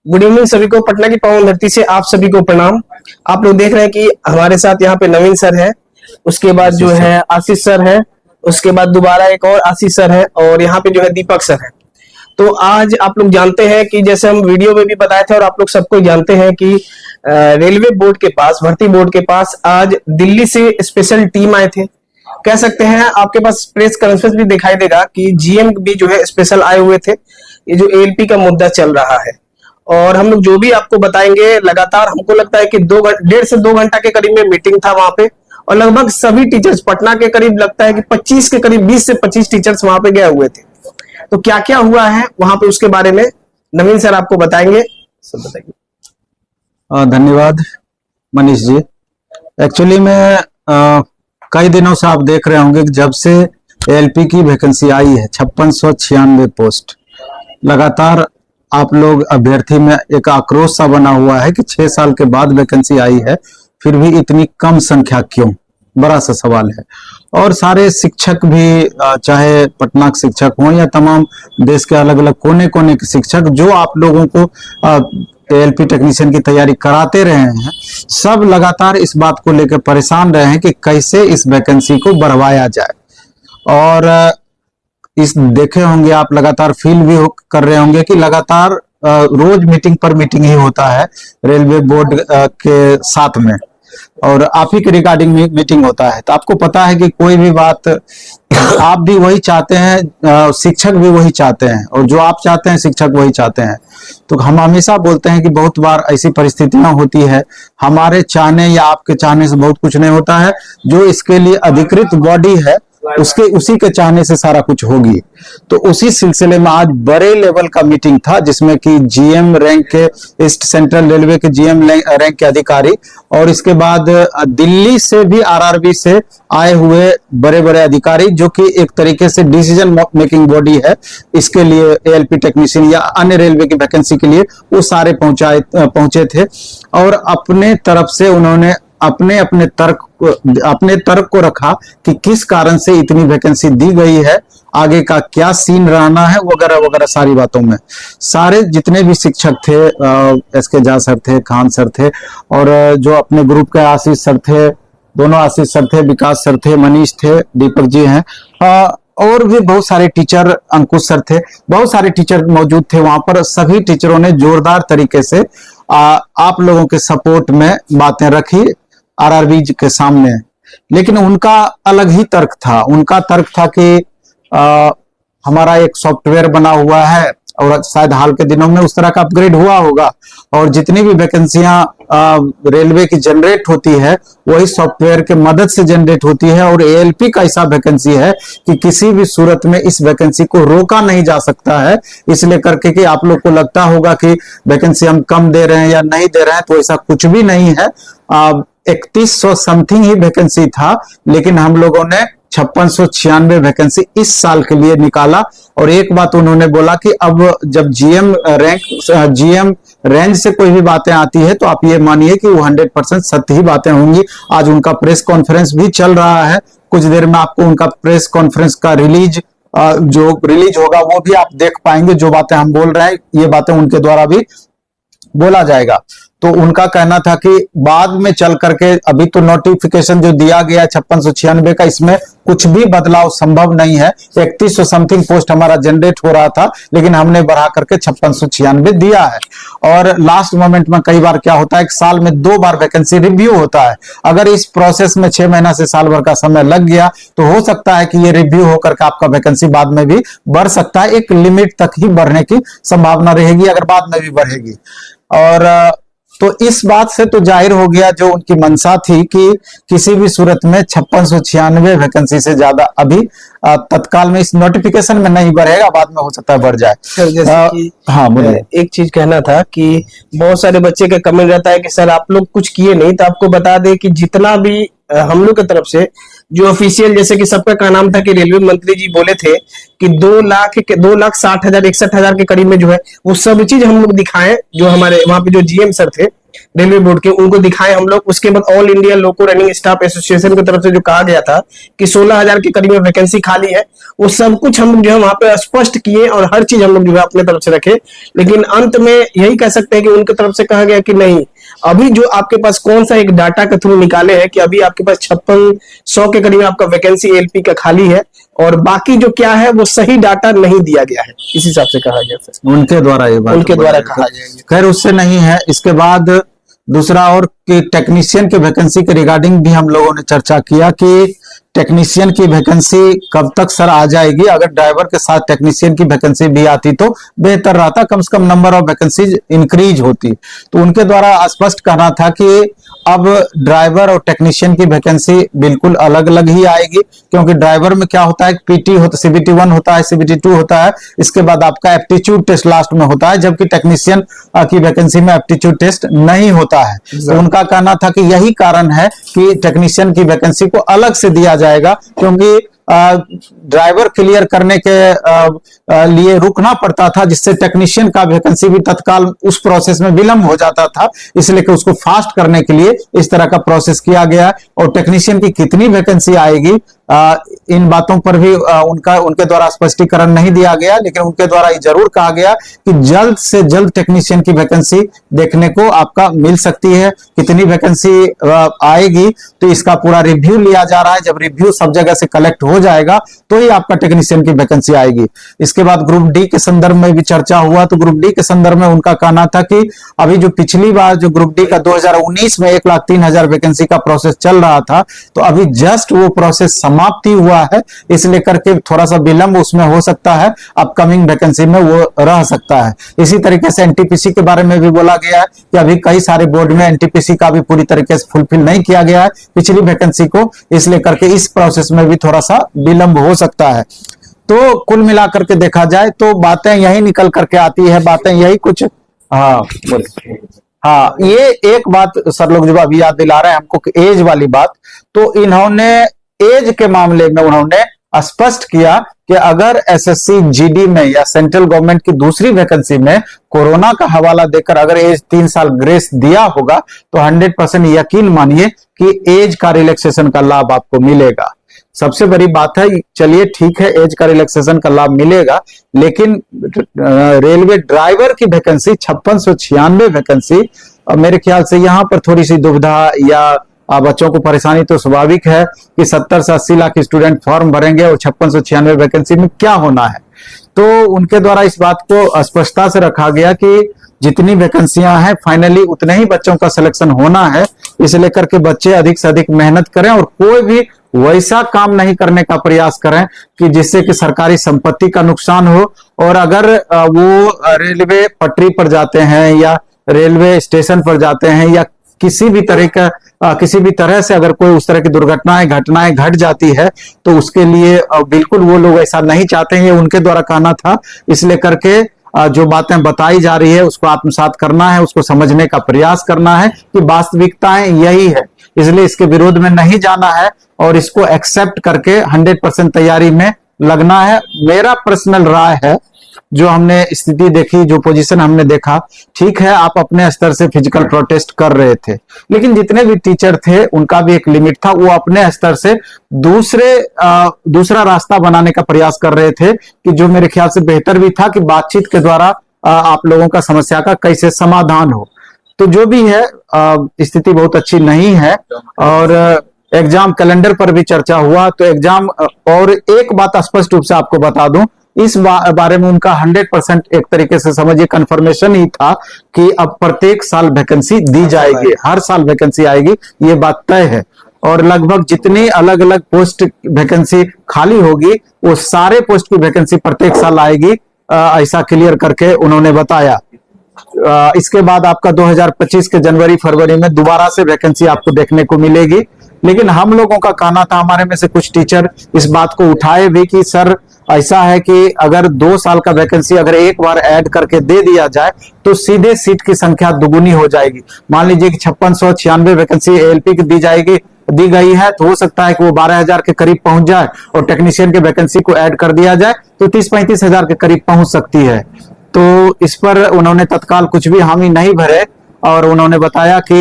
Good evening सभी को। पटना की पावन धरती से आप सभी को प्रणाम। आप लोग देख रहे हैं कि हमारे साथ यहाँ पे नवीन सर है, उसके बाद जो है आशीष सर है, उसके बाद दोबारा एक और आशीष सर है, और यहाँ पे जो है दीपक सर है। तो आज आप लोग जानते हैं कि जैसे हम वीडियो में भी बताए थे और आप लोग सबको जानते हैं कि रेलवे बोर्ड के पास, भर्ती बोर्ड के पास आज दिल्ली से स्पेशल टीम आए थे। कह सकते हैं आपके पास प्रेस कॉन्फ्रेंस भी दिखाई देगा कि जीएम भी जो है स्पेशल आए हुए थे। ये जो एएलपी का मुद्दा चल रहा है, और हम लोग जो भी आपको बताएंगे लगातार, हमको लगता है कि 1.5 से 2 घंटा के करीब में मीटिंग था वहां पे, और लगभग सभी टीचर्स पटना के करीब लगता है कि 25 के करीब 20 से 25 टीचर्स वहां पे गए हुए थे। तो क्या क्या हुआ है वहां पे उसके बारे में नवीन सर आपको बताएंगे। सब बताइए। धन्यवाद मनीष जी। एक्चुअली में कई दिनों से आप देख रहे होंगे कि जब से एएलपी की वैकेंसी आई है 5696 पोस्ट, लगातार आप लोग अभ्यर्थी में एक आक्रोश सा बना हुआ है कि 6 साल के बाद वैकेंसी आई है फिर भी इतनी कम संख्या क्यों, बड़ा सा सवाल है। और सारे शिक्षक भी, चाहे पटना के शिक्षक हों या तमाम देश के अलग अलग कोने कोने के शिक्षक जो आप लोगों को एएलपी टेक्नीशियन की तैयारी कराते रहे हैं, सब लगातार इस बात को लेकर परेशान रहे हैं कि कैसे इस वैकेंसी को बढ़वाया जाए। और इस देखे होंगे आप, लगातार फील भी कर रहे होंगे कि लगातार रोज मीटिंग पर मीटिंग ही होता है रेलवे बोर्ड के साथ में, और आप ही के रिगार्डिंग मीटिंग होता है। तो आपको पता है कि कोई भी बात आप भी वही चाहते हैं, शिक्षक भी वही चाहते हैं, और जो आप चाहते हैं शिक्षक वही चाहते हैं। तो हम हमेशा बोलते हैं कि बहुत बार ऐसी परिस्थितियां होती है, हमारे चाहने या आपके चाहने से बहुत कुछ नहीं होता है, जो इसके लिए अधिकृत बॉडी है उसके उसी के चाहने से सारा कुछ होगी। तो उसी सिलसिले में आज बड़े लेवल का मीटिंग था जिसमें कि जीएम रैंक के, ईस्ट सेंट्रल रेलवे के जीएम रैंक के अधिकारी, और इसके बाद दिल्ली से भी आरआरबी से आए हुए बड़े बड़े अधिकारी, जो कि एक तरीके से डिसीजन मेकिंग बॉडी है इसके लिए, एएलपी टेक्नीशियन या अन्य रेलवे की वैकेंसी के लिए, वो सारे पहुंचे थे। और अपने तरफ से उन्होंने अपने तर्क को रखा कि किस कारण से इतनी वैकेंसी दी गई है, आगे का क्या सीन रहना है, वगैरह वगैरह सारी बातों में। सारे जितने भी शिक्षक थे, एसके झा सर थे, खान सर थे, और जो अपने ग्रुप के आशीष सर थे, दोनों आशीष सर थे, विकास सर थे, मनीष थे, दीपक जी हैं, और भी बहुत सारे टीचर, अंकुश सर थे, बहुत सारे टीचर मौजूद थे वहां पर। सभी टीचरों ने जोरदार तरीके से आप लोगों के सपोर्ट में बातें रखी आरआरबी के सामने। लेकिन उनका अलग ही तर्क था। उनका तर्क था कि हमारा एक सॉफ्टवेयर बना हुआ है, और शायद हाल के दिनों में उस तरह का अपग्रेड हुआ होगा, और जितनी भी वैकेंसियां रेलवे की जनरेट होती है वही सॉफ्टवेयर के मदद से जनरेट होती है। और एएलपी का ऐसा वैकेंसी है कि किसी भी सूरत में इस वैकेंसी को रोका नहीं जा सकता है। इसलिए करके कि आप लोग को लगता होगा कि वैकेंसी हम कम दे रहे हैं या नहीं दे रहे हैं, तो ऐसा कुछ भी नहीं है। 3100 समथिंग ही वैकेंसी था, लेकिन हम लोगों ने 5696 वैकेंसी इस साल के लिए निकाला। और एक बात उन्होंने बोला कि अब जब जीएम रेंज से कोई भी बातें आती है तो आप ये मानिए कि वो 100% सत्य ही बातें होंगी। आज उनका प्रेस कॉन्फ्रेंस भी चल रहा है, कुछ देर में आपको उनका प्रेस कॉन्फ्रेंस का जो रिलीज होगा वो भी आप देख पाएंगे। जो बातें हम बोल रहे हैं ये बातें उनके द्वारा भी बोला जाएगा। तो उनका कहना था कि बाद में चल करके, अभी तो नोटिफिकेशन जो दिया गया 5696 का, इसमें कुछ भी बदलाव संभव नहीं है। 3100 समथिंग पोस्ट हमारा जनरेट हो रहा था, लेकिन हमने बढ़ा करके 5696 दिया है। और लास्ट मोमेंट में कई बार क्या होता है, एक साल में 2 बार वैकेंसी रिव्यू होता है। अगर इस प्रोसेस में 6 महीना से साल भर का समय लग गया तो हो सकता है कि ये रिव्यू होकर के आपका वैकेंसी बाद में भी बढ़ सकता है। एक लिमिट तक ही बढ़ने की संभावना रहेगी, अगर बाद में भी बढ़ेगी। और तो इस बात से तो जाहिर हो गया जो उनकी मंशा थी कि किसी भी सूरत में 5696 वैकेंसी से ज्यादा अभी तत्काल में इस नोटिफिकेशन में नहीं बढ़ेगा, बाद में हो सकता है बढ़ जाए। सर जैसे कि हाँ बोलिए। एक चीज कहना था कि बहुत सारे बच्चे का कमेंट रहता है कि सर आप लोग कुछ किए नहीं। तो आपको बता दें कि जितना भी हम लोग की तरफ से जो ऑफिशियल, जैसे कि सबका का नाम था कि रेलवे मंत्री जी बोले थे कि 2,60,000 61,000 के करीब में जो है वो सब चीज हम लोग दिखाएं, जो हमारे वहां पे जो जीएम सर थे रेलवे बोर्ड के, उनको दिखाएं हम लोग। उसके बाद ऑल इंडिया लोको रनिंग स्टाफ एसोसिएशन की तरफ से जो कहा गया था कि 16,000 के करीब में वैकेंसी खाली है, वो सब कुछ हम लोग जो है वहां पे स्पष्ट किए और हर चीज हम लोग जो है अपने तरफ से रखे। लेकिन अंत में यही कह सकते हैं कि उनकी तरफ से कहा गया कि नहीं, अभी जो आपके पास कौन सा एक डाटा के थ्रू निकाले हैं कि अभी आपके पास 5600 के करीब आपका वैकेंसी एलपी का खाली है, और बाकी जो क्या है वो सही डाटा नहीं दिया गया है, इस हिसाब से कहा गया सर। उनके द्वारा ये बात उनके द्वारा कहा गया। खैर उससे नहीं है। इसके बाद दूसरा और कि टेक्नीशियन के वैकेंसी के रिगार्डिंग भी हम लोगों ने चर्चा किया कि टेक्नीशियन की वैकेंसी कब तक सर आ जाएगी। अगर ड्राइवर के साथ टेक्नीशियन की वैकेंसी भी आती तो बेहतर रहता, कम से कम नंबर ऑफ वैकेंसीज इंक्रीज होती। तो उनके द्वारा स्पष्ट कहना था कि अब ड्राइवर और टेक्नीशियन की वैकेंसी बिल्कुल अलग अलग ही आएगी, क्योंकि ड्राइवर में क्या होता है, पीटी होता, सीबीटी 1 होता है, सीबीटी 2 होता है, इसके बाद आपका एप्टीट्यूड टेस्ट लास्ट में होता है, जबकि टेक्नीशियन की वैकेंसी में एप्टीट्यूड टेस्ट नहीं होता है। तो उनका कहना था कि यही कारण है कि टेक्नीशियन की वैकेंसी को अलग से दिया जाएगा, क्योंकि ड्राइवर क्लियर करने के लिए रुकना पड़ता था, जिससे टेक्नीशियन का वैकेंसी भी तत्काल उस प्रोसेस में विलंब हो जाता था। इसलिए कि उसको फास्ट करने के लिए इस तरह का प्रोसेस किया गया। और टेक्नीशियन की कितनी वैकेंसी आएगी, इन बातों पर भी उनके द्वारा स्पष्टीकरण नहीं दिया गया, लेकिन उनके द्वारा ये जरूर कहा गया कि जल्द से जल्द टेक्नीशियन की वैकेंसी देखने को आपका मिल सकती है। कितनी वैकेंसी आएगी तो इसका पूरा रिव्यू लिया जा रहा है। जब रिव्यू सब जगह से कलेक्ट हो जाएगा तो ही आपका टेक्नीशियन की वैकेंसी आएगी। इसके बाद ग्रुप डी के संदर्भ में भी चर्चा हुआ। तो ग्रुप डी के संदर्भ में उनका कहना था कि अभी जो पिछली बार जो ग्रुप डी का 2019 में 1,03,000 वैकेंसी का प्रोसेस चल रहा था, तो अभी जस्ट वो प्रोसेस समाप्ति हुआ है, इसलिए करके थोड़ा सा विलंब उसमें हो सकता है, अपकमिंग वैकेंसी में वो रह सकता है। इसी तरीके से एनटीपीसी के बारे में भी बोला गया है कि अभी कई सारे बोर्ड में एनटीपीसी का भी पूरी तरीके से फुलफिल नहीं किया गया है पिछली वैकेंसी को, इसलिए करके इस प्रोसेस में भी थोड़ा सा विलंब हो सकता है। तो कुल मिलाकर के देखा जाए तो बातें यही निकल करके आती है, बातें यही कुछ। हाँ हाँ, ये एक बात सर लोग जो अभी याद दिला रहे हैं हमको कि एज वाली बात, तो इन्होंने एज के मामले में उन्होंने स्पष्ट किया कि अगर एसएससी जीडी में या सेंट्रल गवर्नमेंट की दूसरी वैकेंसी में कोरोना का हवाला देकर अगर एज 3 साल ग्रेस दिया होगा तो 100% यकीन मानिए कि एज का रिलैक्सेशन का लाभ आपको मिलेगा। सबसे बड़ी बात है, चलिए ठीक है एज का रिलैक्सेशन का लाभ मिलेगा, लेकिन रेलवे ड्राइवर की वैकेंसी 5696 वैकेंसी, मेरे ख्याल से यहां पर थोड़ी सी दुविधा या बच्चों को परेशानी तो स्वाभाविक है कि 70 से 80 लाख स्टूडेंट फॉर्म भरेंगे और 5696 वैकेंसी में क्या होना है। तो उनके द्वारा इस बात को स्पष्टता से रखा गया कि जितनी वैकेंसियां हैं फाइनली उतने ही बच्चों का सिलेक्शन होना है, इसलिए करके बच्चे अधिक से अधिक मेहनत करें और कोई भी वैसा काम नहीं करने का प्रयास करें कि जिससे कि सरकारी संपत्ति का नुकसान हो। और अगर वो रेलवे पटरी पर जाते हैं या रेलवे स्टेशन पर जाते हैं या किसी भी तरह से अगर कोई उस तरह की घटनाएं घट जाती है तो उसके लिए बिल्कुल वो लोग ऐसा नहीं चाहते हैं, ये उनके द्वारा कहना था। इसलिए करके जो बातें बताई जा रही है उसको आत्मसात करना है, उसको समझने का प्रयास करना है कि वास्तविकताएं यही है, इसलिए इसके विरोध में नहीं जाना है और इसको एक्सेप्ट करके 100% तैयारी में लगना है। मेरा पर्सनल राय है, जो हमने स्थिति देखी, जो पोजीशन हमने देखा, ठीक है आप अपने स्तर से फिजिकल प्रोटेस्ट कर रहे थे, लेकिन जितने भी टीचर थे उनका भी एक लिमिट था, वो अपने स्तर से दूसरा रास्ता बनाने का प्रयास कर रहे थे कि जो मेरे ख्याल से बेहतर भी था कि बातचीत के द्वारा आप लोगों का समस्या का कैसे समाधान हो। तो जो भी है स्थिति बहुत अच्छी नहीं है। और एग्जाम कैलेंडर पर भी चर्चा हुआ, तो एग्जाम, और एक बात स्पष्ट रूप से आपको बता दूं, इस बारे में उनका 100% एक तरीके से समझिए कंफर्मेशन ही था कि अब प्रत्येक साल वैकेंसी दी जाएगी, हर साल वैकेंसी आएगी, ये बात तय है। और लगभग जितनी अलग अलग पोस्ट वैकेंसी खाली होगी वो सारे पोस्ट की वैकेंसी प्रत्येक साल आएगी, ऐसा क्लियर करके उन्होंने बताया। इसके बाद आपका 2025 के जनवरी फरवरी में दोबारा से वैकेंसी आपको देखने को मिलेगी। लेकिन हम लोगों का कहना था, हमारे में से कुछ टीचर इस बात को उठाए भी कि सर ऐसा है कि अगर 2 साल का वैकेंसी अगर एक बार ऐड करके दे दिया जाए तो सीधे सीट की संख्या दुगुनी हो जाएगी। मान लीजिए कि 5696 वैकेंसी एएलपी की दी जाएगी दी गई है, तो हो सकता है कि वो 12,000 के करीब पहुंच जाए और टेक्नीशियन के वैकेंसी को ऐड कर दिया जाए तो 30-35 हजार के करीब पहुंच सकती है। तो इस पर उन्होंने तत्काल कुछ भी हामी नहीं भरे और उन्होंने बताया कि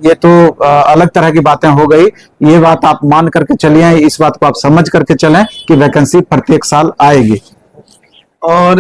ये तो अलग तरह की बातें हो गई, ये बात आप मान करके चलिए, इस बात को आप समझ करके चलें कि वैकेंसी प्रत्येक साल आएगी। और